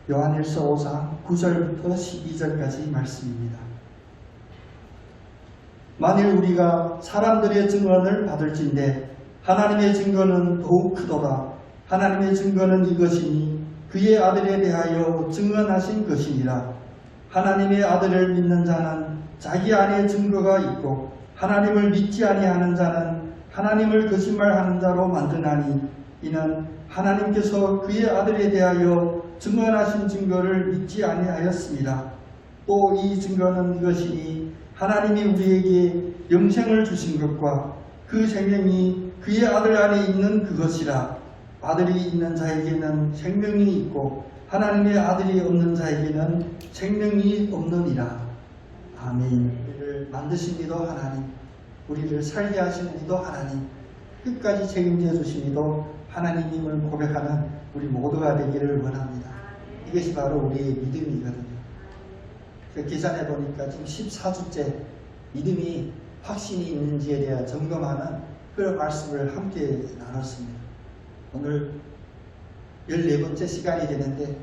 요한일서 5장 9절부터 12절까지 말씀입니다. 만일 우리가 사람들의 증언을 받을진대 하나님의 증거는 더욱 크도다. 하나님의 증거는 이것이니 그의 아들에 대하여 증언하신 것이니라. 하나님의 아들을 믿는 자는 자기 안에 증거가 있고 하나님을 믿지 아니하는 자는 하나님을 거짓말하는 자로 만드나니 이는 하나님께서 그의 아들에 대하여 증언하신 증거를 믿지 아니하였습니다. 또 이 증거는 이것이니 하나님이 우리에게 영생을 주신 것과 그 생명이 그의 아들 안에 있는 그것이라. 아들이 있는 자에게는 생명이 있고 하나님의 아들이 없는 자에게는 생명이 없느니라. 아멘. 우리를 만드신 이도 하나님, 우리를 살게 하시는 이도 하나님, 끝까지 책임져 주신 이도 하나님임을 고백하는 우리 모두가 되기를 원합니다. 이것이 바로 우리의 믿음이거든요. 계산해 보니까 지금 14주째 믿음이 확신이 있는지에 대한 점검하는 그런 말씀을 함께 나눴습니다. 오늘 14번째 시간이 되는데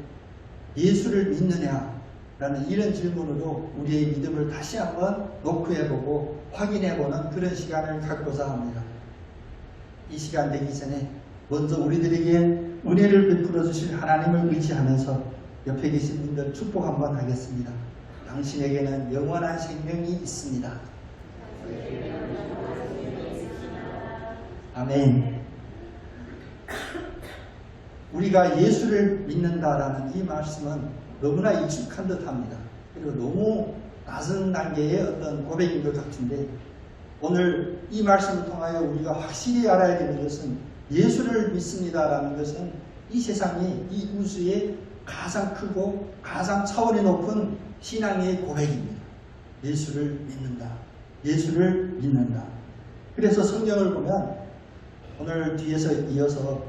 예수를 믿느냐라는 이런 질문으로 우리의 믿음을 다시 한번 노크해보고 확인해보는 그런 시간을 갖고자 합니다. 이 시간 되기 전에 먼저 우리들에게 은혜를 베풀어 주실 하나님을 의지하면서 옆에 계신 분들 축복 한번 하겠습니다. 당신에게는 영원한 생명이 있습니다. 아멘. 우리가 예수를 믿는다라는 이 말씀은 너무나 익숙한 듯 합니다. 그리고 너무 낮은 단계의 어떤 고백인 것 같은데 오늘 이 말씀을 통하여 우리가 확실히 알아야 되는 것은 예수를 믿습니다라는 것은 이 세상에 이 우주에 가장 크고 가장 차원이 높은 신앙의 고백입니다. 예수를 믿는다. 예수를 믿는다. 그래서 성경을 보면 오늘 뒤에서 이어서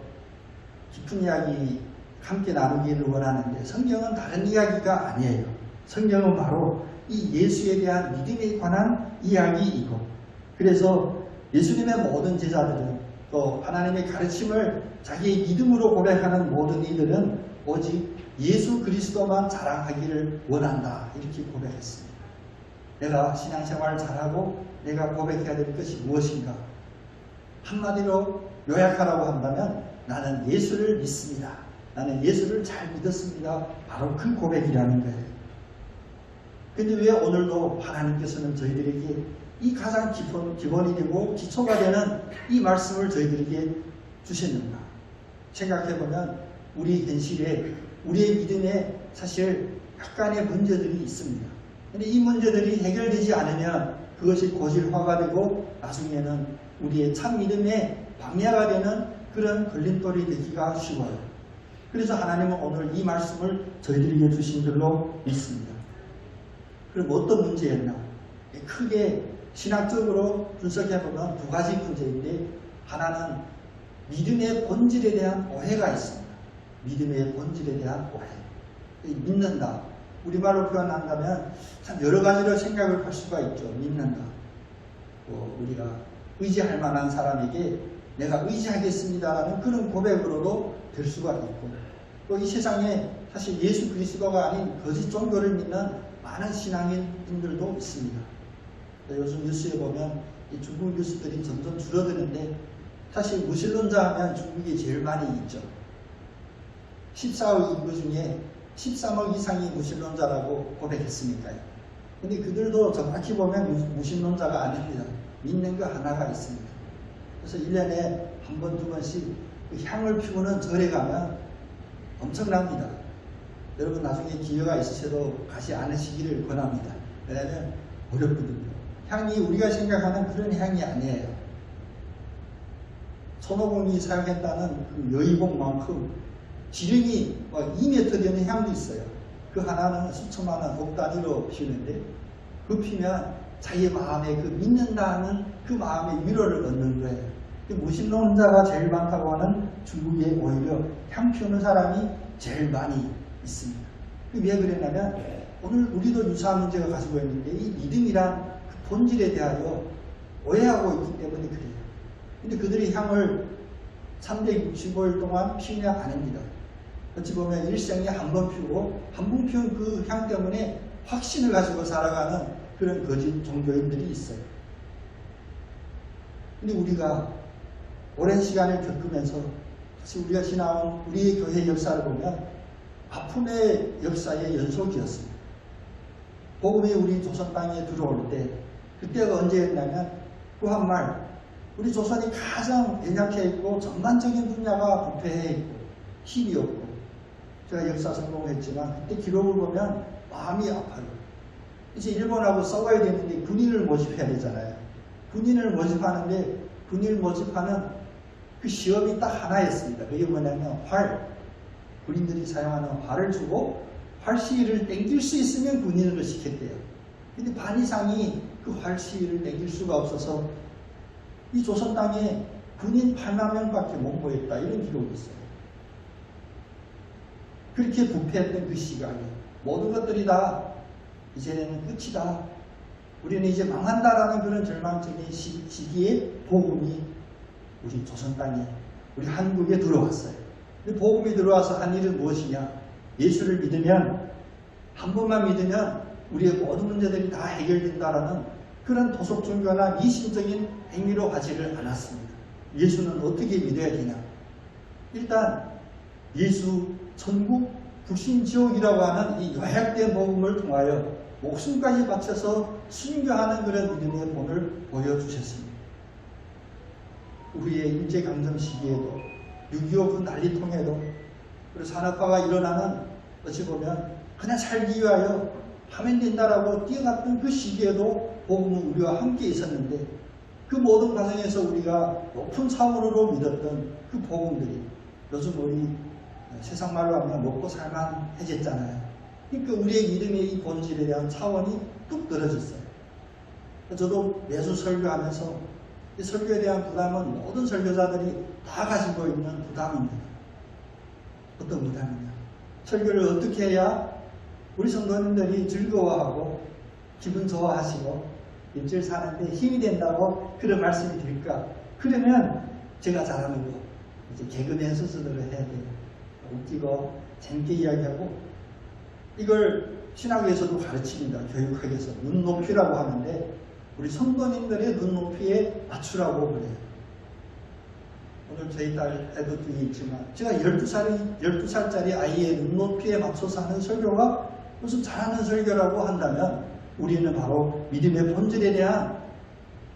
깊은 이야기 함께 나누기를 원하는데 성경은 다른 이야기가 아니에요. 성경은 바로 이 예수에 대한 믿음에 관한 이야기이고 그래서 예수님의 모든 제자들은 또 하나님의 가르침을 자기의 믿음으로 고백하는 모든 이들은 오직 예수 그리스도만 자랑하기를 원한다 이렇게 고백했습니다. 내가 신앙생활을 잘하고 내가 고백해야 될 것이 무엇인가? 한마디로 요약하라고 한다면 나는 예수를 믿습니다. 나는 예수를 잘 믿었습니다. 바로 그 고백이라는 거예요. 근데 왜 오늘도 하나님께서는 저희들에게 이 가장 기본이 되고 기초가 되는 이 말씀을 저희들에게 주셨는가? 생각해보면 우리 현실에 우리의 믿음에 사실 약간의 문제들이 있습니다. 근데 이 문제들이 해결되지 않으면 그것이 고질화가 되고 나중에는 우리의 참 믿음에 방해가 되는 그런 걸림돌이 되기가 쉬워요. 그래서 하나님은 오늘 이 말씀을 저희들에게 주신 줄로 믿습니다. 그럼 어떤 문제였나? 크게 신학적으로 분석해보면 두 가지 문제인데 하나는 믿음의 본질에 대한 오해가 있습니다. 믿음의 본질에 대한 오해. 믿는다. 우리말로 표현한다면 참 여러 가지로 생각을 할 수가 있죠. 믿는다. 우리가 의지할 만한 사람에게 내가 의지하겠습니다라는 그런 고백으로도 될 수가 있고 또 이 세상에 사실 예수 그리스도가 아닌 거짓 종교를 믿는 많은 신앙인들도 있습니다. 요즘 뉴스에 보면 이 중국 뉴스들이 점점 줄어드는데 사실 무신론자 하면 중국이 제일 많이 있죠. 14억 인구 중에 13억 이상이 무신론자라고 고백했으니까요. 근데 그들도 정확히 보면 무신론자가 아닙니다. 믿는 거 하나가 있습니다. 그래서 1년에 한 번, 두 번씩 그 향을 피우는 절에 가면 엄청납니다. 여러분 나중에 기회가 있으셔도 가지 않으시기를 권합니다. 왜냐하면 어렵거든요. 향이 우리가 생각하는 그런 향이 아니에요. 손오공이 사용했다는 그 여의봉만큼 지름이 2m 되는 향도 있어요. 그 하나는 수천만 원, 억 단위로 피우는데 그 피면 자기의 마음에 그 믿는다는 그 마음의 위로를 얻는 거예요. 무신론자가 제일 많다고 하는 중국에 오히려 향 피우는 사람이 제일 많이 있습니다. 왜 그랬냐면 오늘 우리도 유사한 문제가 가지고 있는데 이 믿음이란 그 본질에 대하여 오해하고 있기 때문에 그래요. 근데 그들이 향을 365일 동안 피우냐 아닙니다. 어찌 보면 일생에 한 번 피우고 한 번 피운 그 향 때문에 확신을 가지고 살아가는 그런 거짓 종교인들이 있어요. 근데 우리가 오랜 시간을 겪으면서 다시 우리가 지나온 우리의 교회 역사를 보면 아픔의 역사의 연속이었습니다. 복음이 우리 조선 땅에 들어올 때 그때가 언제였냐면 구한말 우리 조선이 가장 연약해 있고 전반적인 분야가 부패해 있고 힘이 없고 제가 역사 성공했지만 그때 기록을 보면 마음이 아파요. 이제 일본하고 싸워야 되는데 군인을 모집해야 되잖아요. 군인을 모집하는데 군인을 모집하는 그 시험이 딱 하나였습니다. 그게 뭐냐면 활. 군인들이 사용하는 활을 주고 활 시위를 땡길 수 있으면 군인으로 시켰대요. 근데 반 이상이 그 활 시위를 땡길 수가 없어서 이 조선 땅에 군인 8만 명밖에 못 모였다. 이런 기록이 있어요. 그렇게 부패했던 그 시간에 모든 것들이 다 이제는 끝이다. 우리는 이제 망한다라는 그런 절망적인 시기에 복음이 우리 조선 땅에 우리 한국에 들어왔어요. 근데 복음이 들어와서 한 일은 무엇이냐? 예수를 믿으면 한 번만 믿으면 우리의 모든 문제들이 다 해결된다라는 그런 도속 종교나 미신적인 행위로 하지를 않았습니다. 예수는 어떻게 믿어야 되냐? 일단 예수 천국 불신 지옥이라고 하는 이 요약된 복음을 통하여 목숨까지 바쳐서 순교하는 그런 믿음의 본을 보여주셨습니다. 우리의 일제강점 시기에도 6.25 그 난리통에도 그리고 산업화가 일어나는 어찌 보면 그냥 살기 위하여 하면 된다라고 뛰어갔던 그 시기에도 복음은 우리와 함께 있었는데 그 모든 과정에서 우리가 높은 차원으로 믿었던 그 복음들이 요즘 우리 세상 말로 하면 먹고 살만해졌잖아요. 그러니까 우리의 믿음의 이 본질에 대한 차원이 뚝 떨어졌어요. 저도 매주 설교하면서 이 설교에 대한 부담은 모든 설교자들이 다 가지고 있는 부담입니다. 어떤 부담이냐? 설교를 어떻게 해야 우리 성도님들이 즐거워하고 기분 좋아하시고 일주일 사는데 힘이 된다고 그런 말씀이 될까? 그러면 제가 잘하는 거 이제 개그맨 수준으로 해야 돼요. 웃기고 재밌게 이야기하고 이걸 신학에서도 가르칩니다. 교육학에서 눈높이라고 하는데 우리 성도님들의 눈높이에 맞추라고 그래요. 오늘 저희 딸 애도 뒤에 있지만 제가 12살짜리 아이의 눈높이에 맞춰서 하는 설교가 무슨 잘하는 설교라고 한다면 우리는 바로 믿음의 본질에 대한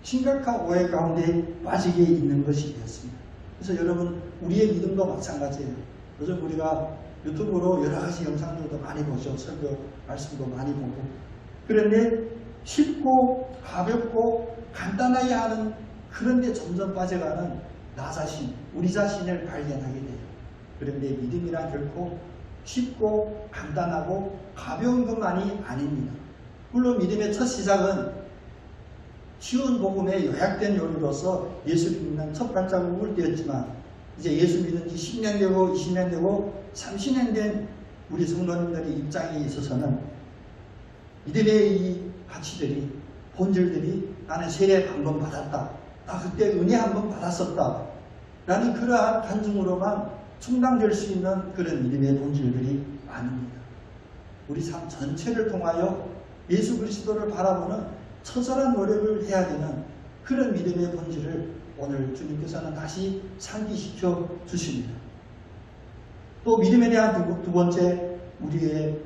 심각한 오해 가운데 빠지게 있는 것이 되었습니다. 그래서 여러분 우리의 믿음도 마찬가지예요. 요즘 우리가 유튜브로 여러 가지 영상들도 많이 보죠. 설교 말씀도 많이 보고. 그런데 쉽고 가볍고 간단하게 하는 그런데 점점 빠져가는 나 자신, 우리 자신을 발견하게 돼요. 그런데 믿음이란 결코 쉽고 간단하고 가벼운 것만이 아닙니다. 물론 믿음의 첫 시작은 쉬운 복음의 요약된 요리로서 예수를 믿는 첫 발자국을 떼었지만 이제 예수 믿은 지 10년 되고 20년 되고 30년 된 우리 성도님들의 입장에 있어서는 믿음의 이 가치들이 본질들이 나는 세례 한 번 받았다. 나 그때 은혜 한 번 받았었다. 라는 그러한 간증으로만 충당될 수 있는 그런 믿음의 본질들이 아닙니다. 우리 삶 전체를 통하여 예수 그리스도를 바라보는 처절한 노력을 해야 되는 그런 믿음의 본질을 오늘 주님께서는 다시 상기시켜 주십니다. 또 믿음에 대한 두 번째 우리의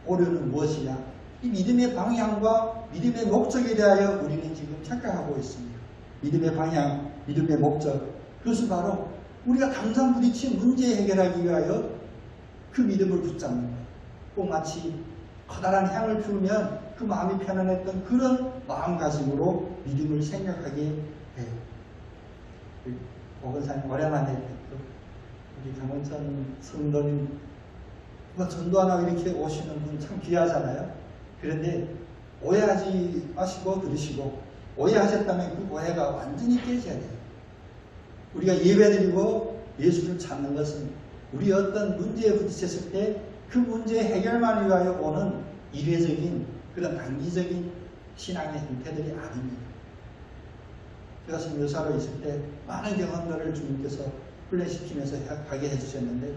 오류는 무엇이냐? 이 믿음의 방향과 믿음의 목적에 대하여 우리는 지금 착각하고 있습니다. 믿음의 방향, 믿음의 목적, 그것은 바로 우리가 당장 부딪힌 문제 해결하기 위하여 그 믿음을 붙잡는 것. 꼭 마치 커다란 향을 피우면 그 마음이 편안했던 그런 마음가짐으로 믿음을 생각하게 돼요. 보건사님 오랜만에 우리 강원천 성도님 전도 안 하고 이렇게 오시는 분 참 귀하잖아요. 그런데 오해하지 마시고 들으시고 오해하셨다면 그 오해가 완전히 깨져야 돼요. 우리가 예배드리고 예수를 찾는 것은 우리 어떤 문제에 부딪혔을 때 그 문제 해결만 위하여 오는 일회적인 그런 단기적인 신앙의 형태들이 아닙니다. 제가 선교사로 있을 때 많은 경험들을 주님께서 훈련시키면서 하게 해주셨는데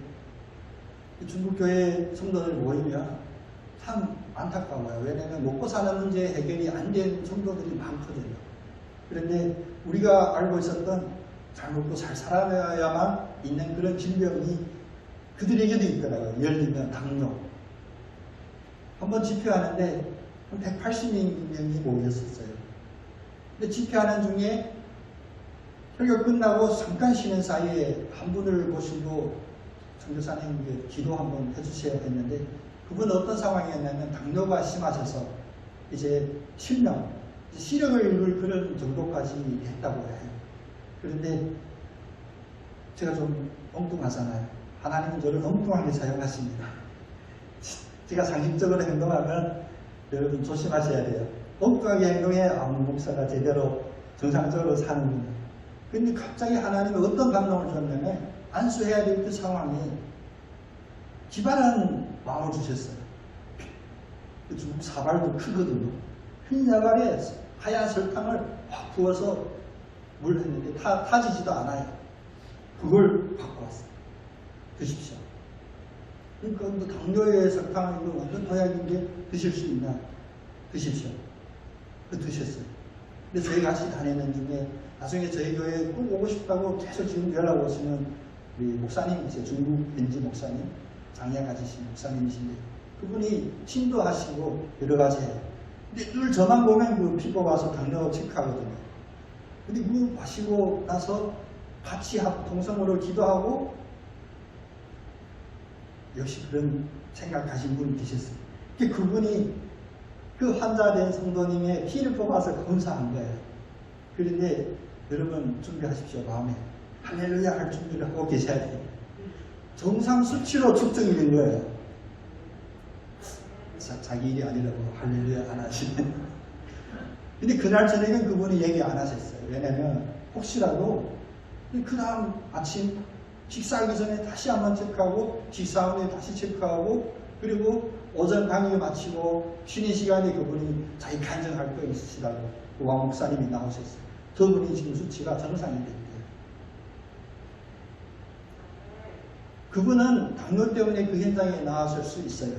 중국 교회 성도들 모이면 참 안타까워요. 왜냐하면 먹고 사는 문제 해결이 안 된 성도들이 많거든요. 그런데 우리가 알고 있었던 잘 먹고 잘 살아야만 있는 그런 질병이 그들에게도 있더라고요. 예를 들면 당뇨. 한번 집회하는데 한 180명이 모였었어요. 근데 집회하는 중에 설교 끝나고 잠깐 쉬는 사이에 한 분을 모시고 선교사님 기도 한번 해주셔야 했는데, 그분 어떤 상황이었냐면 당뇨가 심하셔서 이제 실명, 시력을 잃을 그런 정도까지 했다고 해요. 그런데 제가 좀 엉뚱하잖아요. 하나님은 저를 엉뚱하게 사용하십니다. 제가 상식적으로 행동하면 여러분 조심하셔야 돼요. 엉뚱하게 행동해 아무 목사가 제대로 정상적으로 사는군요. 근데 갑자기 하나님은 어떤 감동을 줬냐면 안수해야 될 그 상황에 기발한 마음을 주셨어요. 중국 사발도 크거든요. 흰 야갈에 하얀 설탕을 확 부어서 물 했는데 타지지도 않아요. 그걸 갖고 왔어요. 드십시오. 그러니까 뭐 당뇨에 설탕을 이거 완전 도약인데 드실 수 있나? 드십시오. 그 드셨어요. 근데 저희 같이 다니는 중에 나중에 저희 교회에 꼭 오고 싶다고 계속 지금 연락 오시는 우리 목사님이세요. 중국 현지 목사님, 장애 가지신 목사님이신데 그분이 침도하시고 여러 가지 해요. 근데 늘 저만 보면 그 피 뽑아서 당뇨 체크하거든요. 근데 그거 마시고 나서 같이 동성으로 기도하고 역시 그런 생각 가신 분이 계셨어요. 그분이 그 환자된 성도님의 피를 뽑아서 검사한 거예요. 그런데 여러분 준비하십시오. 마음에 할렐루야 할 준비를 하고 계셔야 돼요. 정상 수치로 측정이 된 거예요. 자기 일이 아니라고 할렐루야 안 하시네. 근데 그날 저녁엔 그분이 얘기 안 하셨어요. 왜냐면 혹시라도 그 다음 아침 식사하기 전에 다시 한번 체크하고 식사 후에 다시 체크하고 그리고 오전 강의 마치고 쉬는 시간에 그분이 자기 간증할 거 있으시다고 그 왕 목사님이 나오셨어요. 저분이 지금 수치가 정상이 됐대요. 그분은 당뇨 때문에 그 현장에 나왔을 수 있어요.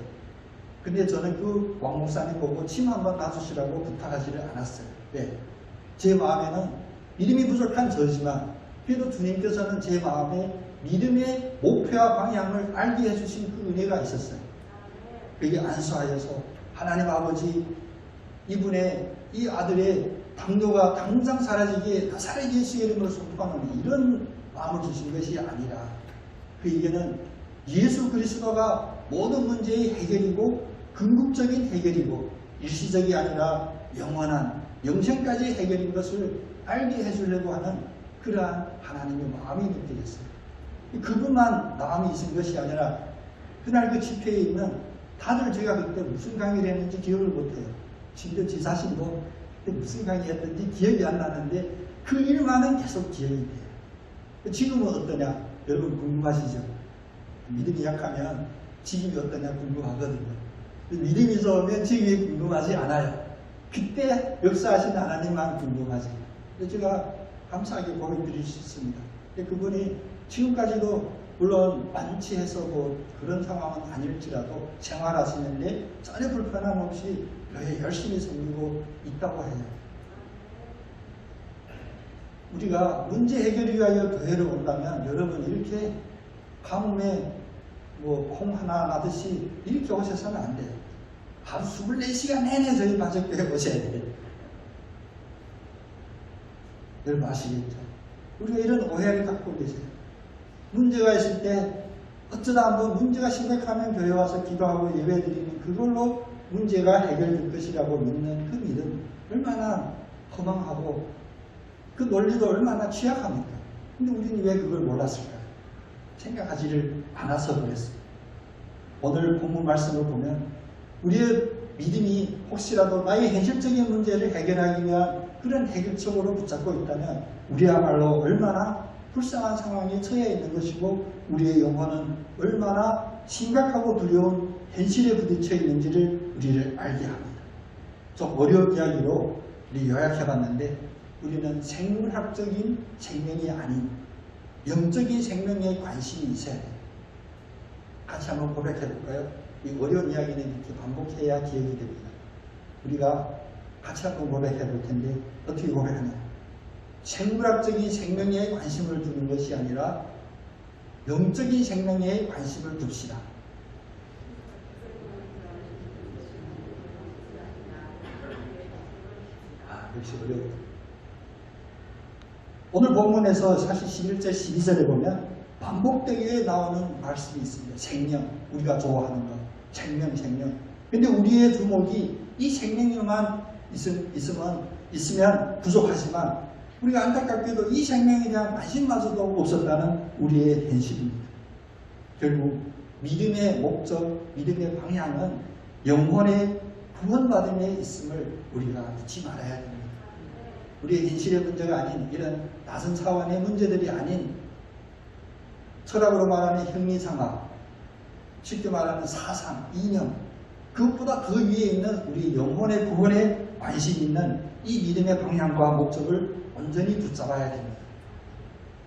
근데 저는 그 왕 목사님 보고 침 한번 놔주시라고 부탁하지를 않았어요. 왜? 제 마음에는 믿음이 부족한 저지만 그래도 주님께서는 제 마음에 믿음의 목표와 방향을 알게 해주신 그 은혜가 있었어요. 그게 안수하여서 하나님 아버지 이분의 이 아들의 당뇨가 당장 사라지게 나사렛 예수의 이름으로 선포하는 이런 마음을 주신 것이 아니라 그에게는 예수 그리스도가 모든 문제의 해결이고 궁극적인 해결이고 일시적이 아니라 영원한 영생까지의 해결인 것을 알게 해주려고 하는 그러한 하나님의 마음이 느껴졌어요. 그분만 마음이 있은 것이 아니라 그날 그 집회에 있는 다들 제가 그때 무슨 강의를 했는지 기억을 못해요. 심지어 제 자신도 그때 무슨 강의 했는지 기억이 안 나는데 그 일만은 계속 기억이 돼요. 지금은 어떠냐? 여러분 궁금하시죠? 믿음이 약하면 지금이 어떠냐 궁금하거든요. 믿음이 좋으면 지금이 궁금하지 않아요. 그때 역사하신 하나님만 궁금하지. 제가 감사하게 고백드릴 수 있습니다. 그분이 지금까지도 물론 완치해서 뭐 그런 상황은 아닐지라도 생활하시는데 전혀 불편함 없이 교회 열심히 섬기고 있다고 해요. 우리가 문제 해결을 위하여 교회를 온다면 여러분 이렇게 가뭄에 뭐 콩 하나 나듯이 이렇게 오셔서는 안 돼요. 하루 24시간 내내 저희 가족교회 오셔야 돼요. 여러분 아시겠죠? 우리가 이런 오해를 갖고 계세요. 문제가 있을 때 어쩌다 한번 문제가 심각하면 교회 와서 기도하고 예배드리는 그걸로 문제가 해결될 것이라고 믿는 그 믿음 얼마나 허망하고 그 논리도 얼마나 취약합니까? 근데 우리는 왜 그걸 몰랐을까요? 생각하지를 않아서 그랬어요. 오늘 본문 말씀을 보면 우리의 믿음이 혹시라도 나의 현실적인 문제를 해결하기 위한 그런 해결책으로 붙잡고 있다면 우리야말로 얼마나 불쌍한 상황에 처해 있는 것이고 우리의 영혼은 얼마나 심각하고 두려운 현실에 부딪혀 있는지를 우리를 알게 합니다. 좀 어려운 이야기로 우리 요약해봤는데 우리는 생물학적인 생명이 아닌 영적인 생명에 관심이 있어야 돼요. 같이 한번 고백해 볼까요? 이 어려운 이야기는 이렇게 반복해야 기억이 됩니다. 우리가 같이 한번 고백해 볼 텐데 어떻게 고백하냐? 생물학적인 생명에 관심을 두는 것이 아니라 영적인 생명에 관심을 둡시다. 역시 어려워요. 오늘 본문에서 사실 11절, 12절에 보면 반복되게 나오는 말씀이 있습니다. 생명, 우리가 좋아하는 것, 생명. 근데 우리의 주목이 이 생명에만 있으면 부족하지만 우리가 안타깝게도 이 생명에 대한 관심마저도 없었다는 우리의 현실입니다. 결국 믿음의 목적, 믿음의 방향은 영혼의 구원받음에 있음을 우리가 잊지 말아야 됩니다. 우리의 현실의 문제가 아닌 이런 낮은 차원의 문제들이 아닌 철학으로 말하는 형리상학, 쉽게 말하는 사상, 이념, 그것보다 더 위에 있는 우리 영혼의 구원에 관심 있는 이 믿음의 방향과 목적을 온전히 붙잡아야 됩니다.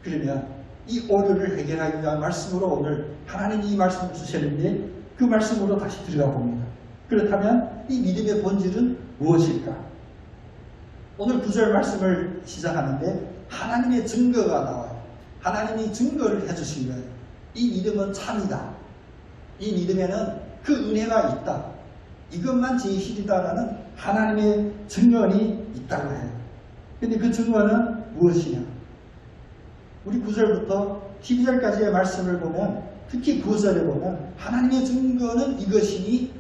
그러면 이 오류를 해결하기 위한 말씀으로 오늘 하나님이 이 말씀을 주셨는데 그 말씀으로 다시 들어가 봅니다. 그렇다면 이 믿음의 본질은 무엇일까? 오늘 9절 말씀을 시작하는데 하나님의 증거가 나와요. 하나님이 증거를 해주신 거예요. 이 믿음은 참이다. 이 믿음에는 그 은혜가 있다. 이것만 진실이다라는 하나님의 증언이 있다고 해요. 근데 그 증언은 무엇이냐? 우리 9절부터 12절까지의 말씀을 보면 특히 9절에 보면 하나님의 증거는 이것이니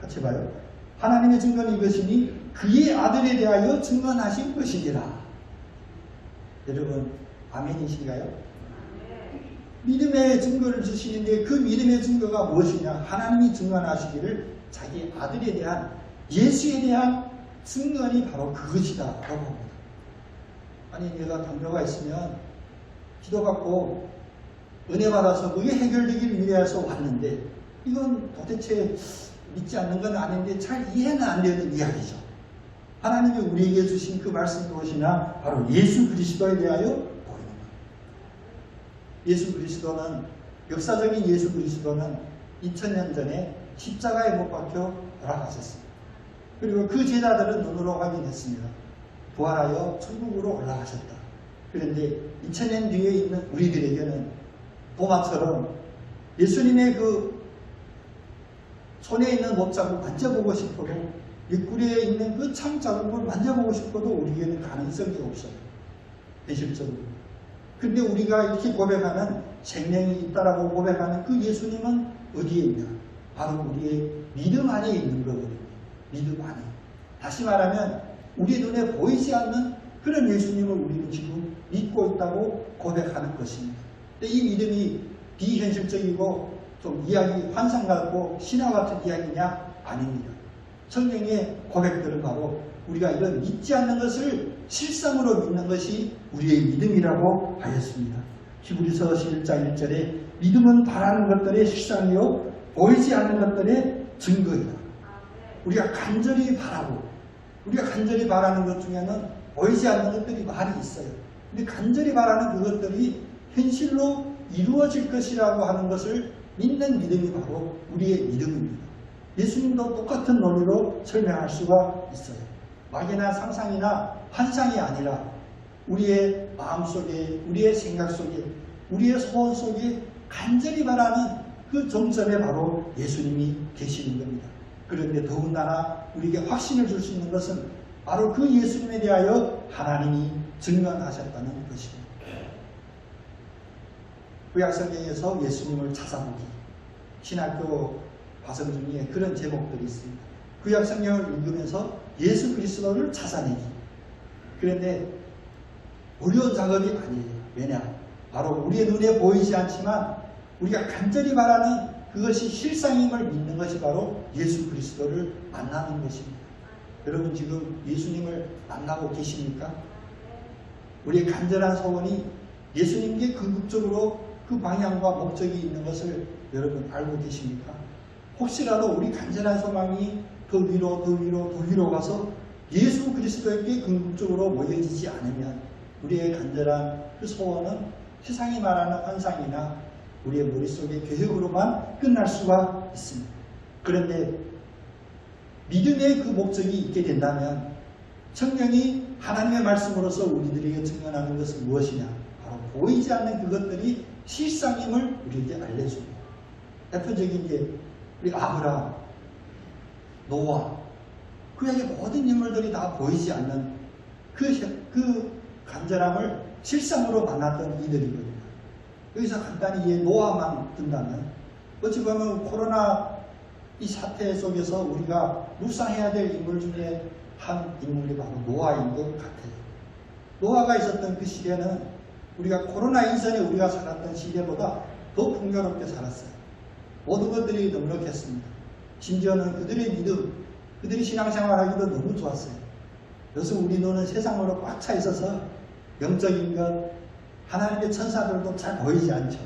같이 봐요. 하나님의 증거는 이것이니 그의 아들에 대하여 증언하신 것이니라. 여러분 아멘이신가요? 믿음의 증거를 주시는데 그 믿음의 증거가 무엇이냐? 하나님이 증언하시기를 자기 아들에 대한 예수에 대한 증언이 바로 그것이다 라고 합니다. 아니 내가 담요가 있으면 기도받고 은혜 받아서 그게 해결되기를 위해서 왔는데 이건 도대체 믿지 않는 건 아닌데 잘 이해는 안 되는 이야기죠. 하나님이 우리에게 주신 그 말씀이 무엇이냐? 바로 예수 그리스도에 대하여 보이는 것. 예수 그리스도는 역사적인 예수 그리스도는 2000년 전에 십자가에 못 박혀 돌아가셨습니다. 그리고 그 제자들은 눈으로 확인했습니다. 부활하여 천국으로 올라가셨다. 그런데 2000년 뒤에 있는 우리들에게는 도마처럼 예수님의 그 손에 있는 못자국 만져보고 싶어도 옆구리에 있는 그 창자국을 만져보고 싶어도 우리에게는 가능성이 없어요. 현실적으로. 근데 우리가 이렇게 고백하는 생명이 있다라고 고백하는 그 예수님은 어디에 있냐? 바로 우리의 믿음 안에 있는 거거든요. 믿음 안에. 다시 말하면 우리 눈에 보이지 않는 그런 예수님을 우리는 지금 믿고 있다고 고백하는 것입니다. 근데 이 믿음이 비현실적이고 좀 이야기 환상 같고 신화 같은 이야기냐? 아닙니다. 성경의 고백들은 바로 우리가 이런 믿지 않는 것을 실상으로 믿는 것이 우리의 믿음이라고 하였습니다. 히브리서 11장 1절에 믿음은 바라는 것들의 실상이요 보이지 않는 것들의 증거이다. 우리가 간절히 바라고 우리가 간절히 바라는 것 중에는 보이지 않는 것들이 많이 있어요. 근데 간절히 바라는 그것들이 현실로 이루어질 것이라고 하는 것을 믿는 믿음이 바로 우리의 믿음입니다. 예수님도 똑같은 논리로 설명할 수가 있어요. 막연한 상상이나 환상이 아니라 우리의 마음속에, 우리의 생각 속에, 우리의 소원 속에 간절히 바라는 그 정점에 바로 예수님이 계시는 겁니다. 그런데 더군다나 우리에게 확신을 줄 수 있는 것은 바로 그 예수님에 대하여 하나님이 증언하셨다는 것입니다. 구약성경에서 예수님을 찾아보기, 신학교 과정 중에 그런 제목들이 있습니다. 구약성경을 읽으면서 예수 그리스도를 찾아내기. 그런데 어려운 작업이 아니에요. 왜냐? 바로 우리의 눈에 보이지 않지만 우리가 간절히 바라는 그것이 실상임을 믿는 것이 바로 예수 그리스도를 만나는 것입니다. 여러분 지금 예수님을 만나고 계십니까? 우리의 간절한 소원이 예수님께 궁극적으로 그 방향과 목적이 있는 것을 여러분 알고 계십니까? 혹시라도 우리 간절한 소망이 더 위로 가서 예수 그리스도에게 궁극적으로 모여지지 않으면 우리의 간절한 그 소원은 세상이 말하는 환상이나 우리의 머릿속에 교육으로만 끝날 수가 있습니다. 그런데 믿음의 그 목적이 있게 된다면 성령이 하나님의 말씀으로서 우리들에게 증언하는 것은 무엇이냐? 바로 보이지 않는 그것들이 실상임을 우리에게 알려줍니다. 대표적인 게 우리 아브라함, 노아, 그에게 모든 인물들이 다 보이지 않는 그 간절함을 실상으로 만났던 이들이거든요. 여기서 간단히 노아만 든다면 어찌 보면 코로나 이 사태 속에서 우리가 묵상해야 될 인물 중에 한 인물이 바로 노아인 것 같아요. 노아가 있었던 그 시대는 우리가 코로나 이전에 우리가 살았던 시대보다 더 풍요롭게 살았어요. 모든 것들이 넉넉했습니다. 심지어는 그들의 믿음, 그들이 신앙생활하기도 너무 좋았어요. 요즘 우리 눈은 세상으로 꽉 차 있어서 영적인 것, 하나님의 천사들도 잘 보이지 않죠.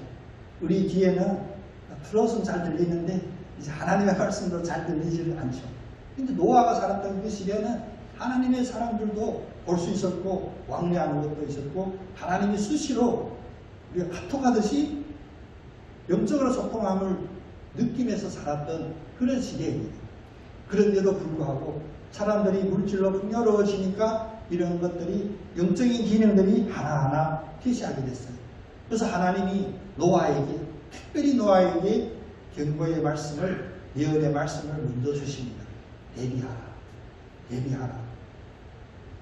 우리 귀에는 트롯은 잘 들리는데 이제 하나님의 말씀도 잘 들리지 않죠. 근데 노아가 살았던 그 시대는 하나님의 사람들도 볼 수 있었고 왕래하는 것도 있었고 하나님이 수시로 우리가 카톡하듯이 영적으로 소통함을 느끼면서 살았던 그런 시대입니다. 그런데도 불구하고 사람들이 물질로 풍요로워지니까 이런 것들이 영적인 기능들이 하나하나 퇴시하게 됐어요. 그래서 하나님이 노아에게 특별히 노아에게 경고의 말씀을 예언의 말씀을 먼저 주십니다. 대비하라. 대비하라.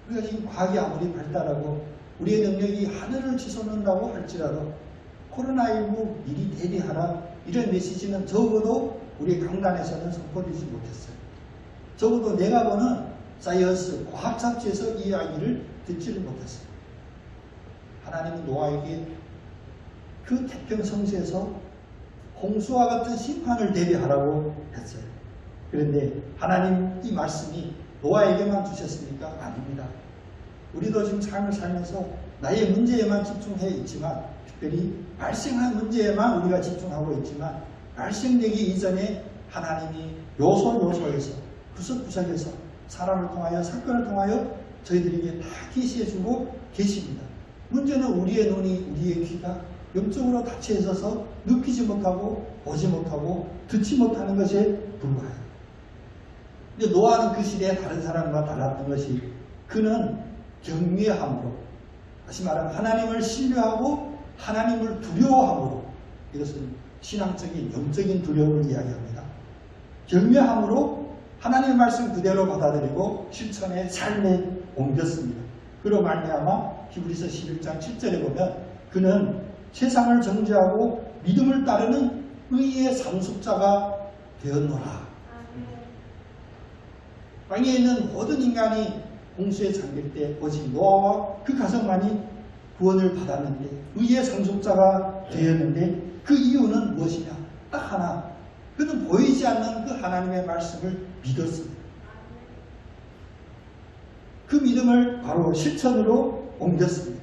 우리가 지금 과학이 아무리 발달하고 우리의 능력이 하늘을 치솟는다고 할지라도 코로나19 미리 대비하라 이런 메시지는 적어도 우리 강단에서는 선포되지 못했어요. 적어도 내가 보는 사이언스 과학 잡지에서 이 이야기를 듣지를 못했어요. 하나님은 노아에게 그 태평성지에서 홍수와 같은 심판을 대비하라고 했어요. 그런데 하나님 이 말씀이 노아에게만 주셨습니까? 아닙니다. 우리도 지금 삶을 살면서 나의 문제에만 집중해 있지만 특별히 발생한 문제에만 우리가 집중하고 있지만 발생되기 이전에 하나님이 요소에서 구석구석에서 사람을 통하여 사건을 통하여 저희들에게 다 계시해주고 계십니다. 문제는 우리의 눈이 우리의 귀가 영적으로 닫혀 있어서 느끼지 못하고 보지 못하고 듣지 못하는 것에 불과해요. 근데 노아는 그 시대에 다른 사람과 달랐던 것이 그는 경외함으로 다시 말하면 하나님을 신뢰하고 하나님을 두려워함으로 이것은 신앙적인 영적인 두려움을 이야기합니다. 경외함으로 하나님의 말씀 그대로 받아들이고 실천의 삶에 옮겼습니다. 그로 말미암아 히브리서 11장 7절에 보면 그는 세상을 정죄하고 믿음을 따르는 의의 상속자가 되었노라. 땅에 있는 모든 인간이 홍수에 잠길 때 오직 노아와 그 가정만이 구원을 받았는데 의의 상속자가 되었는데 그 이유는 무엇이냐? 딱 하나. 그는 보이지 않는 그 하나님의 말씀을 믿었습니다. 그 믿음을 바로 실천으로 옮겼습니다.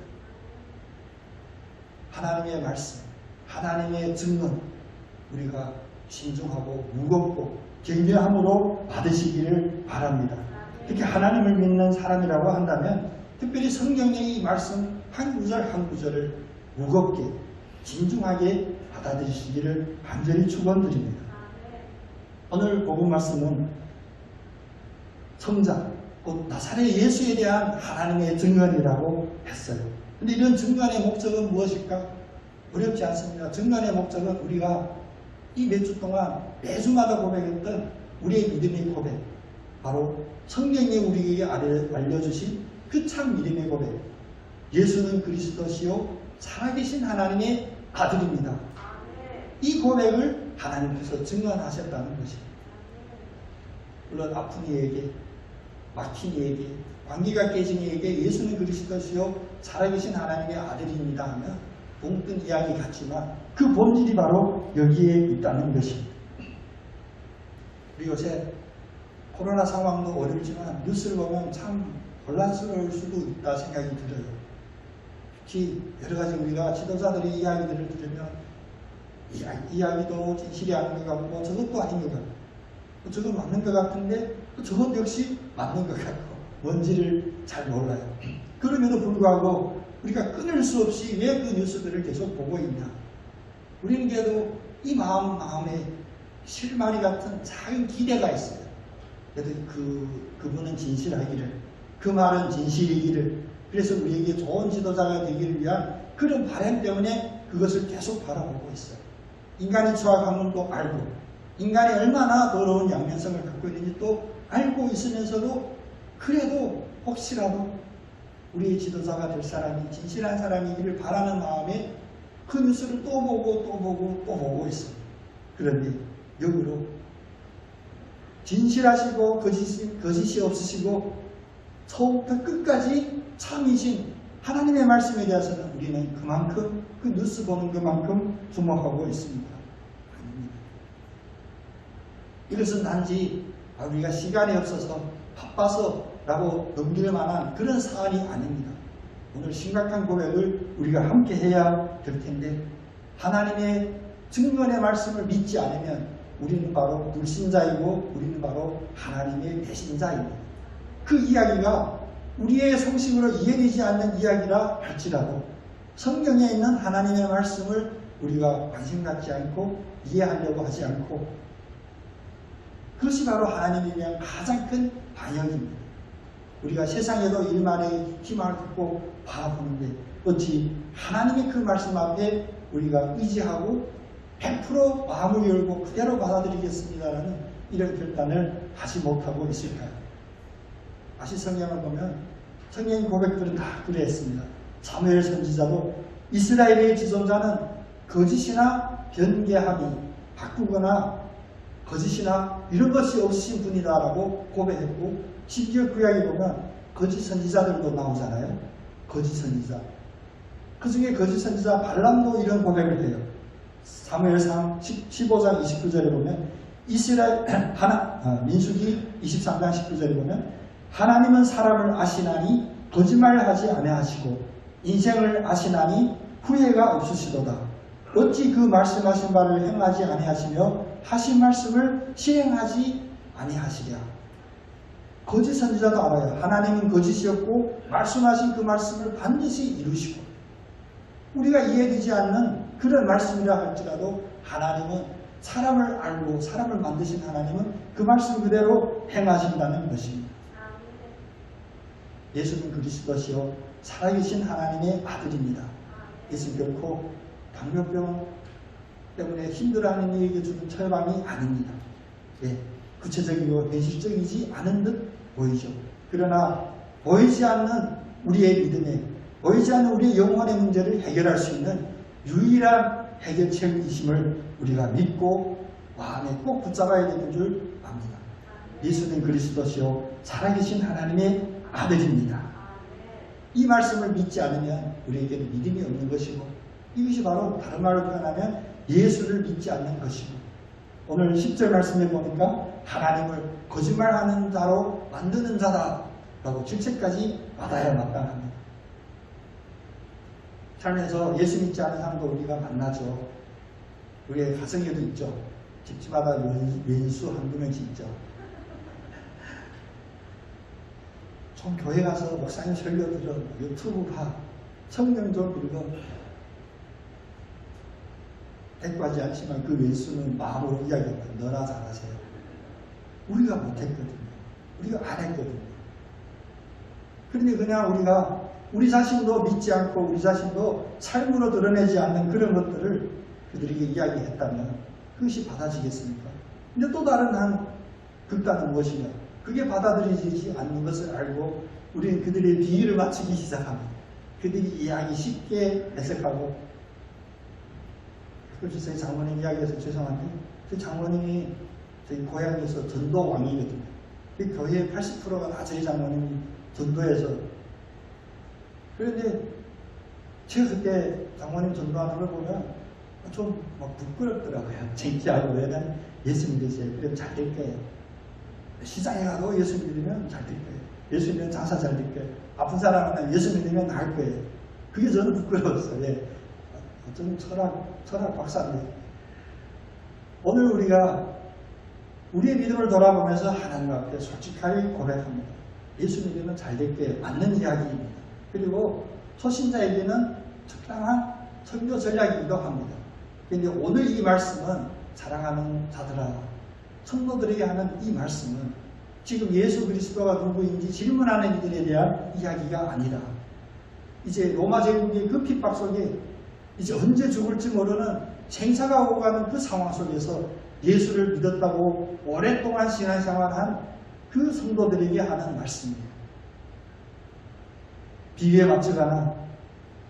하나님의 말씀, 하나님의 증언 우리가 신중하고 무겁고 경외함으로 받으시기를 바랍니다. 특히 하나님을 믿는 사람이라고 한다면 특별히 성경의 이 말씀 한 구절 한 구절을 무겁게 진중하게 받아들이시기를 간절히 축원드립니다. 오늘 복음 말씀은 성자 곧 나사렛 예수에 대한 하나님의 증언이라고 했어요. 근데 이런 증언의 목적은 무엇일까? 어렵지 않습니다. 증언의 목적은 우리가 이 몇 주 동안 매주마다 고백했던 우리의 믿음의 고백, 바로 성경이 우리에게 알려주신 그 참 믿음의 고백, 예수는 그리스도시요 살아계신 하나님의 아들입니다. 이 고백을 하나님께서 증언하셨다는 것입니다. 물론 아픈 이에게, 막힌 이에게, 관계가 깨진 이에게 예수는 그리스도시요 살아계신 하나님의 아들입니다 하면 붕뜬 이야기 같지만 그 본질이 바로 여기에 있다는 것입니다. 우리 요새 코로나 상황도 어렵지만 뉴스를 보면 참 혼란스러울 수도 있다 생각이 들어요. 특히 여러 가지 우리가 지도자들의 이야기들을 들으면 이야기도 진실이 아닌 것 같고 저것도 아닌 것 같고 저건 맞는 것 같은데 저것 역시 맞는 것 같고 뭔지를 잘 몰라요. 그럼에도 불구하고 우리가 끊을 수 없이 왜 그 뉴스들을 계속 보고 있냐. 우리는 그래도 이 마음에 실마리 같은 작은 기대가 있어요. 그래도 그분은 진실하기를, 그 말은 진실이기를, 그래서 우리에게 좋은 지도자가 되기를 위한 그런 바람 때문에 그것을 계속 바라보고 있어요. 인간이 추악함은 또 알고, 인간이 얼마나 더러운 양면성을 갖고 있는지 또 알고 있으면서도 그래도 혹시라도 우리의 지도자가 될 사람이 진실한 사람이기를 바라는 마음에 그 뉴스를 또 보고 또 보고 또 보고 있어요. 그런데 역으로 진실하시고 거짓이 없으시고 처음부터 끝까지 참이신 하나님의 말씀에 대해서는 우리는 그만큼 그 뉴스 보는 그만큼 주목하고 있습니다. 아닙니다. 이것은 단지 우리가 시간이 없어서 바빠서 라고 넘길 만한 그런 사안이 아닙니다. 오늘 심각한 고백을 우리가 함께 해야 될 텐데, 하나님의 증언의 말씀을 믿지 않으면 우리는 바로 불신자이고 우리는 바로 하나님의 배신자입니다. 그 이야기가 우리의 성식으로 이해되지 않는 이야기라 할지라도 성경에 있는 하나님의 말씀을 우리가 관심 갖지 않고 이해하려고 하지 않고, 그것이 바로 하나님에 대한 가장 큰 반역입니다. 우리가 세상에도 일만의 희망을 갖고 바라보는데 어찌 하나님의 그 말씀 앞에 우리가 의지하고 100% 마음을 열고 그대로 받아들이겠습니다라는 이런 결단을 하지 못하고 있을까요? 다시 성경을 보면 성경 고백들은 다 그랬습니다. 사무엘 선지자도 이스라엘의 지존자는 거짓이나 변개함이 바꾸거나 거짓이나 이런 것이 없으신 분이다라고 고백했고, 심지어 구약에 보면 거짓 선지자들도 나오잖아요. 거짓 선지자. 그 중에 거짓 선지자 발람도 이런 고백을 해요. 사무엘상 15장 29절에 보면 민수기 23장 19절에 보면 하나님은 사람을 아시나니 거짓말하지 아니하시고 인생을 아시나니 후회가 없으시도다. 어찌 그 말씀하신 바를 행하지 아니하시며 하신 말씀을 실행하지 아니하시랴. 거짓 선지자도 알아요. 하나님은 거짓이었고 말씀하신 그 말씀을 반드시 이루시고, 우리가 이해되지 않는 그런 말씀이라 할지라도 하나님은 사람을 알고 사람을 만드신 하나님은 그 말씀 그대로 행하신다는 것입니다. 예수는 그리스도시요 살아계신 하나님의 아들입니다. 예수는 결코 당뇨병 때문에 힘들어하는 이에게 주는 처방이 아닙니다. 구체적이고 현실적이지 않은 듯 보이죠. 그러나 보이지 않는 우리의 믿음에, 보이지 않는 우리의 영혼의 문제를 해결할 수 있는 유일한 해결책이심을 우리가 믿고 마음에 꼭 붙잡아야 되는 줄 압니다. 예수는 그리스도시요 살아계신 하나님의 아들입니다. 이 말씀을 믿지 않으면 우리에게는 믿음이 없는 것이고, 이것이 바로 다른 말로 표현하면 예수를 믿지 않는 것이고, 오늘 10절 말씀에 보니까 하나님을 거짓말하는 자로 만드는 자다라고 질책까지 받아야 마땅합니다. 삶에서 예수 믿지 않는 사람도 우리가 만나죠. 우리의 가정에도 있죠. 집집마다 왼수 한두 명씩 있죠. 좀 교회 가서 목사님 설교 들어, 유튜브 봐, 성경 좀 읽어. 대꾸하지 않지만 그 왼수는 마음으로 이야기합니다. 너나 잘하세요. 우리가 못했거든요. 우리가 안 했거든요. 그런데 그냥 우리가 우리 자신도 믿지 않고 우리 자신도 삶으로 드러내지 않는 그런 것들을 그들에게 이야기했다면 그것이 받아지겠습니까? 근데 또 다른 한 극단은 무엇이냐? 그게 받아들이지 않는 것을 알고 우리는 그들의 비유를 맞추기 시작합니다. 그들이 이야기 쉽게 해석하고, 그래서 저희 장모님 이야기해서 죄송한데, 그 장모님이 저희 고향에서 전도 왕이거든요. 그 교회의 80%가 다 저희 장모님이 전도해서. 그런데 제가 그때 장모님 전도하는 걸 보면 좀 막 부끄럽더라고요. 창피하고. 왜냐면 예수 믿으세요. 그럼 잘 될 거예요. 시장에 가도 예수 믿으면 잘 될 거예요. 예수 믿으면 장사 잘 될 거예요. 아픈 사람은 예수 믿으면 나을 거예요. 그게 저는 부끄러웠어요. 저는 철학 박사인데. 오늘 우리가 우리의 믿음을 돌아보면서 하나님 앞에 솔직하게 고백합니다. 예수 믿으면 잘 될 거예요. 맞는 이야기입니다. 그리고 초신자에게는 적당한 선교 전략이기도 합니다. 그런데 오늘 이 말씀은 사랑하는 자들아, 성도들에게 하는 이 말씀은 지금 예수 그리스도가 누구인지 질문하는 이들에 대한 이야기가 아니라 이제 로마 제국의 그 핍박 속에 이제 언제 죽을지 모르는 생사가 오가는 그 상황 속에서 예수를 믿었다고 오랫동안 신앙생활한 그 성도들에게 하는 말씀이에요. 비유에 맞춰가는,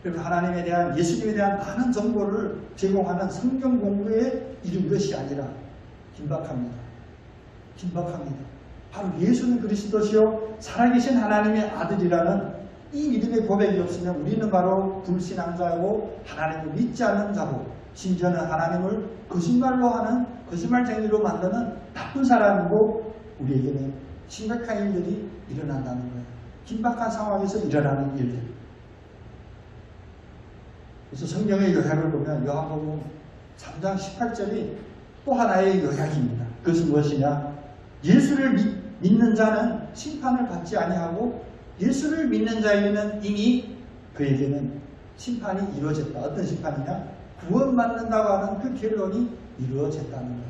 그리고 하나님에 대한, 예수님에 대한 많은 정보를 제공하는 성경 공부에 이른 것이 아니라 긴박합니다. 긴박합니다. 바로 예수는 그리스도시요 살아계신 하나님의 아들이라는 이 믿음의 고백이 없으면 우리는 바로 불신앙자고 하나님을 믿지 않는 자고, 심지어는 하나님을 거짓말로 하는, 거짓말쟁이로 만드는 나쁜 사람이고, 우리에게는 심각한 일들이 일어난다는 거예요. 긴박한 상황에서 일어나는 일들. 그래서 성경의 요약을 보면 요한복음 3장 18절이 또 하나의 요약입니다. 그것은 무엇이냐? 예수를 믿는 자는 심판을 받지 아니하고 예수를 믿는 자에게는 이미 그에게는 심판이 이루어졌다. 어떤 심판이냐? 구원받는다고 하는 그 결론이 이루어졌다는 거예요.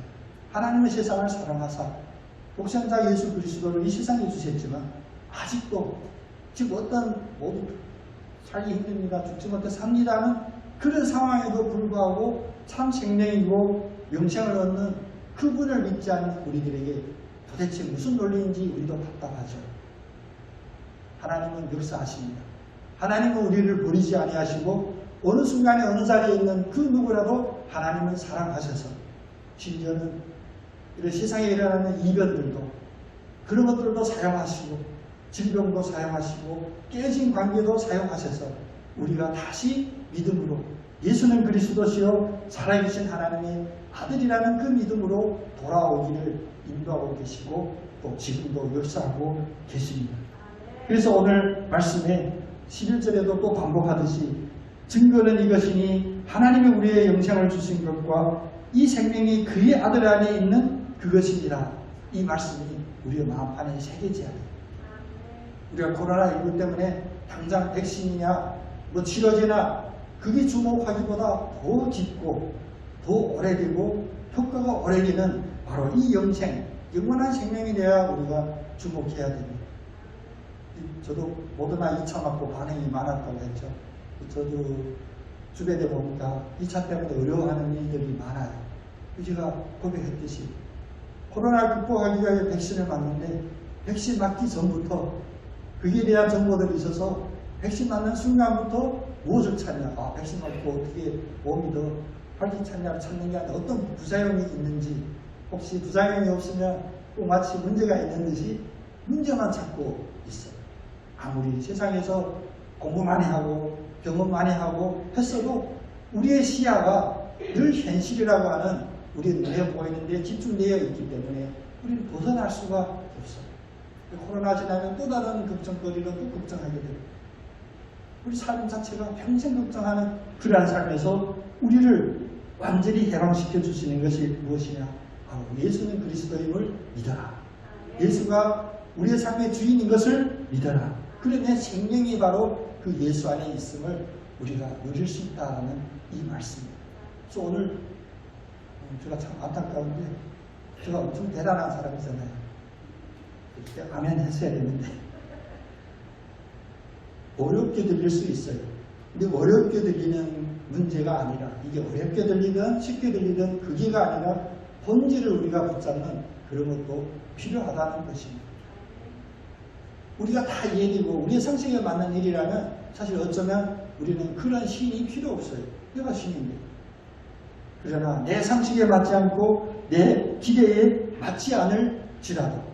하나님은 세상을 사랑하사 독생자 예수 그리스도를 이 세상에 주셨지만 아직도 지금 어떤 모두 살기 힘듭니다. 죽지 못해 삽니다는 그런 상황에도 불구하고 참 생명이고 영생을 얻는 그분을 믿지 않는 우리들에게 도대체 무슨 논리인지 우리도 답답하죠. 하나님은 역사하십니다. 하나님은 우리를 버리지 아니하시고 어느 순간에 어느 자리에 있는 그 누구라도 하나님은 사랑하셔서 심지어는 이런 세상에 일어나는 이변들도 그런 것들도 사용하시고 질병도 사용하시고 깨진 관계도 사용하셔서 우리가 다시 믿음으로 예수는 그리스도시요 살아계신 하나님의 아들이라는 그 믿음으로 돌아오기를 인도하고 계시고 또 지금도 역사하고 계십니다. 그래서 오늘 말씀에 11절에도 또 반복하듯이 증거는 이것이니 하나님이 우리의 영생을 주신 것과 이 생명이 그의 아들 안에 있는 그것이니라. 이 말씀이 우리의 마음판에 새겨져야 돼요. 우리가 코로나19 때문에 당장 백신이냐 뭐 치료제나 그게 주목하기보다 더 깊고 더 오래되고 효과가 오래되는 바로 이 영생, 영원한 생명이 돼야 우리가 주목해야 됩니다. 저도 모더나 2차 맞고 반응이 많았다고 했죠. 저도 주변에 보니까 2차 때문에 어려워하는 일들이 많아요. 제가 고백했듯이 코로나를 극복하기 위해 백신을 맞는데 백신 맞기 전부터 그에 대한 정보들이 있어서 백신 맞는 순간부터 무엇을 찾냐, 백신 맞고 어떻게 몸이 더 활기찼냐를 찾는 게 아니라 어떤 부작용이 있는지, 혹시 부작용이 없으면 꼭 마치 문제가 있는 듯이 문제만 찾고 있어요. 아무리 세상에서 공부 많이 하고 경험 많이 하고 했어도 우리의 시야가 늘 현실이라고 하는 우리 눈에 보이는 데 집중되어 있기 때문에 우리는 벗어날 수가 없어요. 코로나 지나면 또 다른 걱정거리로 또 걱정하게 됩니다. 우리 삶 자체가 평생 걱정하는 그러한 삶에서 우리를 완전히 해방시켜 주시는 것이 무엇이냐? 바로 예수는 그리스도임을 믿어라. 예수가 우리의 삶의 주인인 것을 믿어라. 그러면 생명이 바로 그 예수 안에 있음을 우리가 누릴 수 있다는 이 말씀입니다. 그래서 오늘 제가 참 안타까운데 제가 엄청 대단한 사람이잖아요. 이렇게 아멘 했어야 되는데 어렵게 들릴 수 있어요. 근데 어렵게 들리는 문제가 아니라 이게 어렵게 들리든 쉽게 들리든 그게가 아니라 본질을 우리가 붙잡는 그런 것도 필요하다는 것입니다. 우리가 다 이해되고 우리의 상식에 맞는 일이라면 사실 어쩌면 우리는 그런 신이 필요 없어요. 내가 신인데. 그러나 내 상식에 맞지 않고 내 기대에 맞지 않을지라도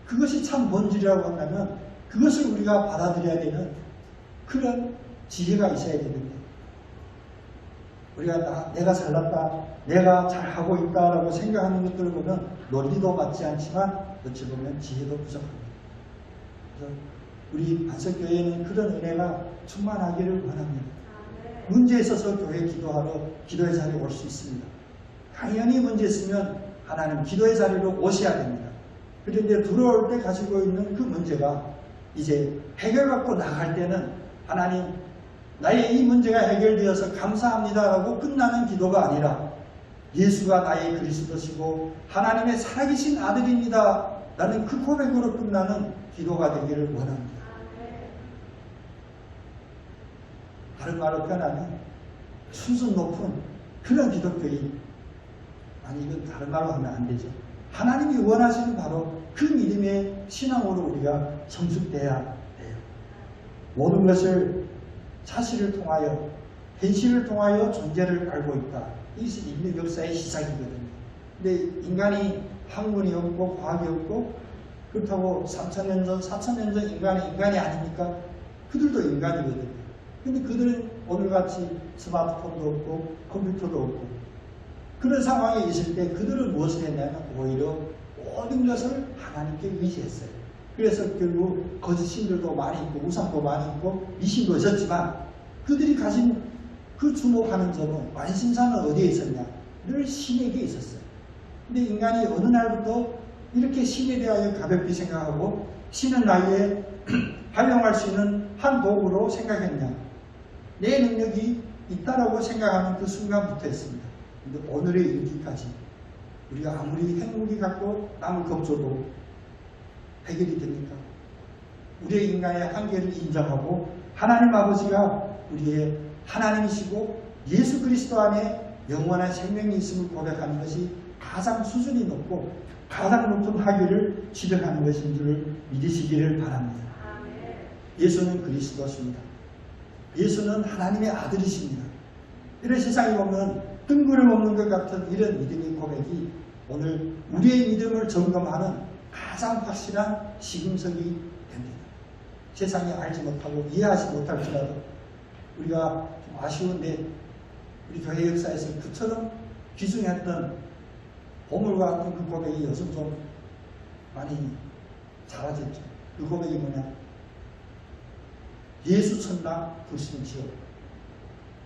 그것이 참 본질이라고 한다면 그것을 우리가 받아들여야 되는 그런 지혜가 있어야 되는데 우리가 내가 잘났다, 내가 잘하고 있다라고 생각하는 것들을 보면 논리도 맞지 않지만 어찌 보면 지혜도 부족합니다. 그래서 우리 반석교회는 그런 은혜가 충만하기를 원합니다. 문제 있어서 교회 기도하러 기도의 자리에 올 수 있습니다. 당연히 문제 있으면 하나님 기도의 자리로 오셔야 됩니다. 그런데 들어올 때 가지고 있는 그 문제가 이제 해결받고 나갈 때는 하나님 나의 이 문제가 해결되어서 감사합니다라고 끝나는 기도가 아니라 예수가 나의 그리스도시고 하나님의 살아계신 아들입니다 라는 그 고백으로 끝나는 기도가 되기를 원합니다. 다른 말로 표현하면 수준 높은 그런 기독교인, 아니 이건 다른 말로 하면 안 되죠. 하나님이 원하시는 바로 그 믿음의 신앙으로 우리가 성숙돼야 돼요. 모든 것을 사실을 통하여, 현실을 통하여 존재를 알고 있다. 이것이 인류 역사의 시작이거든요. 근데 인간이 학문이 없고 과학이 없고 그렇다고 3,000년 전, 4,000년 전 인간이 아닙니까? 그들도 인간이거든요. 근데 그들은 오늘같이 스마트폰도 없고 컴퓨터도 없고 그런 상황에 있을 때 그들은 무엇을 했냐면 오히려 모든 것을 하나님께 의지했어요. 그래서 결국 거짓 신들도 많이 있고 우상도 많이 있고 미신도 있었지만 그들이 가진 그 주목하는 점은 관심사는 어디에 있었냐? 늘 신에게 있었어요. 근데 인간이 어느 날부터 이렇게 신에 대하여 가볍게 생각하고 신은 나에게 활용할 수 있는 한 도구로 생각했냐? 내 능력이 있다라고 생각하는 그 순간부터 했습니다. 근데 오늘에 이르기까지 우리가 아무리 핵무기 갖고 남을 겁줘도 해결이 됩니까? 우리의 인간의 한계를 인정하고 하나님 아버지가 우리의 하나님이시고 예수 그리스도 안에 영원한 생명이 있음을 고백하는 것이 가장 수준이 높고 가장 높은 학위를 취득하는 것인 줄 믿으시기를 바랍니다. 예수는 그리스도십니다. 예수는 하나님의 아들이십니다. 이런 세상에 보면 뜬구름 없는 것 같은 이런 믿음의 고백이 오늘 우리의 믿음을 점검하는 가장 확실한 시금석이 됩니다. 세상이 알지 못하고 이해하지 못할지라도 우리가 좀 아쉬운데 우리 교회 역사에서 그처럼 귀중했던 보물과 같은 그 고백이 요즘 좀 많이 사라졌죠. 그 고백이 뭐냐? 예수 천당 불신 지옥.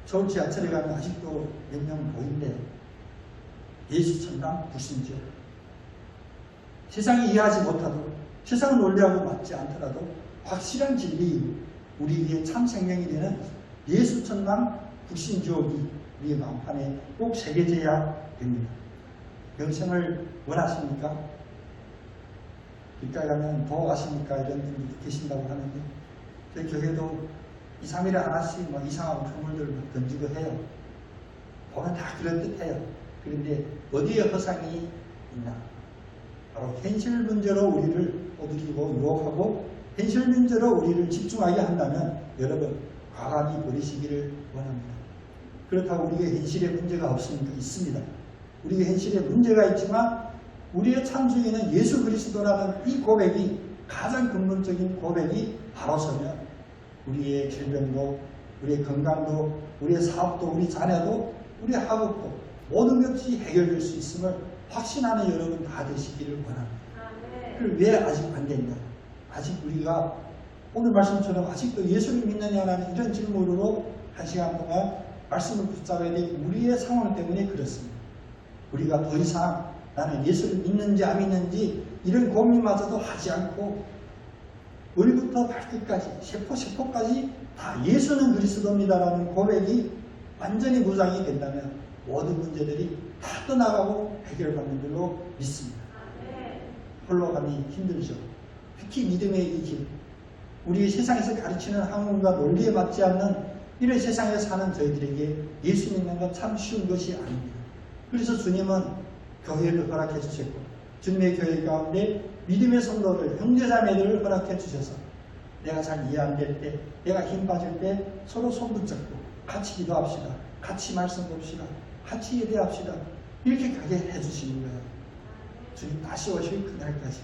서울 지하철에 가면 아직도 몇 명 보인대요. 예수 천당 불신 지옥. 세상이 이해하지 못하도 세상 논리하고 맞지 않더라도 확실한 진리, 우리에게 참 생명이 되는 예수 천당 불신 지옥이 우리의 마음판에 꼭 새겨져야 됩니다. 영생을 원하십니까? 길가에 가면 도와가십니까? 이런 분들이 계신다고 하는데 저희 교회도 2, 3일에 하나씩 막 이상한 건물들을 던지고 해요. 보면 다 그럴듯해요. 그런데 어디에 허상이 있나? 바로 현실 문제로 우리를 꼬드기고 유혹하고 현실 문제로 우리를 집중하게 한다면 여러분 과감히 버리시기를 원합니다. 그렇다고 우리의 현실에 문제가 없습니까? 있습니다. 우리의 현실에 문제가 있지만 우리의 참주인은 예수 그리스도라는 이 고백이 가장 근본적인 고백이 바로 서면 우리의 질병도 우리의 건강도 우리의 사업도 우리 자녀도 우리의 학업도 모든 것이 해결될 수 있음을 확신하는 여러분 다 되시기를 원합니다. 왜 아직 안 됐냐? 아직 우리가 오늘 말씀처럼 아직도 예수를 믿느냐라는 이런 질문으로 한 시간 동안 말씀을 붙잡아야 될 우리의 상황 때문에 그렇습니다. 우리가 더 이상 나는 예수를 믿는지 안 믿는지 이런 고민마저도 하지 않고 머리부터 발끝까지 세포까지 다 예수는 그리스도입니다라는 고백이 완전히 무장이 된다면 모든 문제들이 다 떠나가고 해결받는 줄로 믿습니다. 홀로 가기 힘들죠. 특히 믿음의 이 길, 우리 세상에서 가르치는 학문과 논리에 맞지 않는 이런 세상에 사는 저희들에게 예수 믿는 건 참 쉬운 것이 아닙니다. 그래서 주님은 교회를 허락해 주셨고 주님의 교회 가운데 믿음의 성도를 형제자매들을 허락해 주셔서 내가 잘 이해 안 될 때 내가 힘 빠질 때 서로 손 붙잡고 같이 기도합시다. 같이 말씀 봅시다. 같이 예배합시다. 이렇게 가게 해주시는 거예요. 주님 다시 오실 그날까지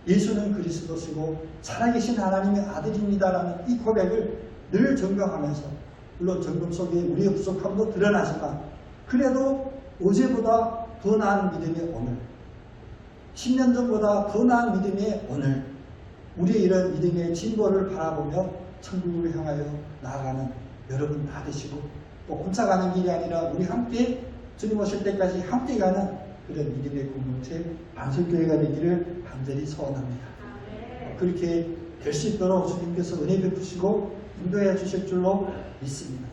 예수는 그리스도시고 살아계신 하나님의 아들입니다라는 이 고백을 늘 점검하면서 물론 점검 속에 우리의 부족함도 드러나지만 그래도 어제보다 더 나은 믿음의 오늘 10년 전보다 더 나은 믿음의 오늘 우리의 이런 믿음의 진보를 바라보며 천국을 향하여 나아가는 여러분 다 되시고 또 혼자 가는 길이 아니라 우리 함께 주님 오실 때까지 함께 가는 그런 믿음의 공동체 반석교회가 되기를 간절히 소원합니다. 그렇게 될 수 있도록 주님께서 은혜 베푸시고 인도해 주실 줄로 믿습니다.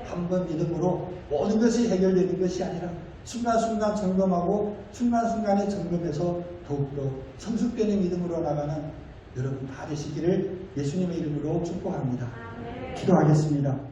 한 번 믿음으로 모든 것이 해결되는 것이 아니라 순간순간 점검하고 순간순간에 점검해서 더욱더 성숙되는 믿음으로 나가는 여러분 다 되시기를 예수님의 이름으로 축복합니다. 기도하겠습니다.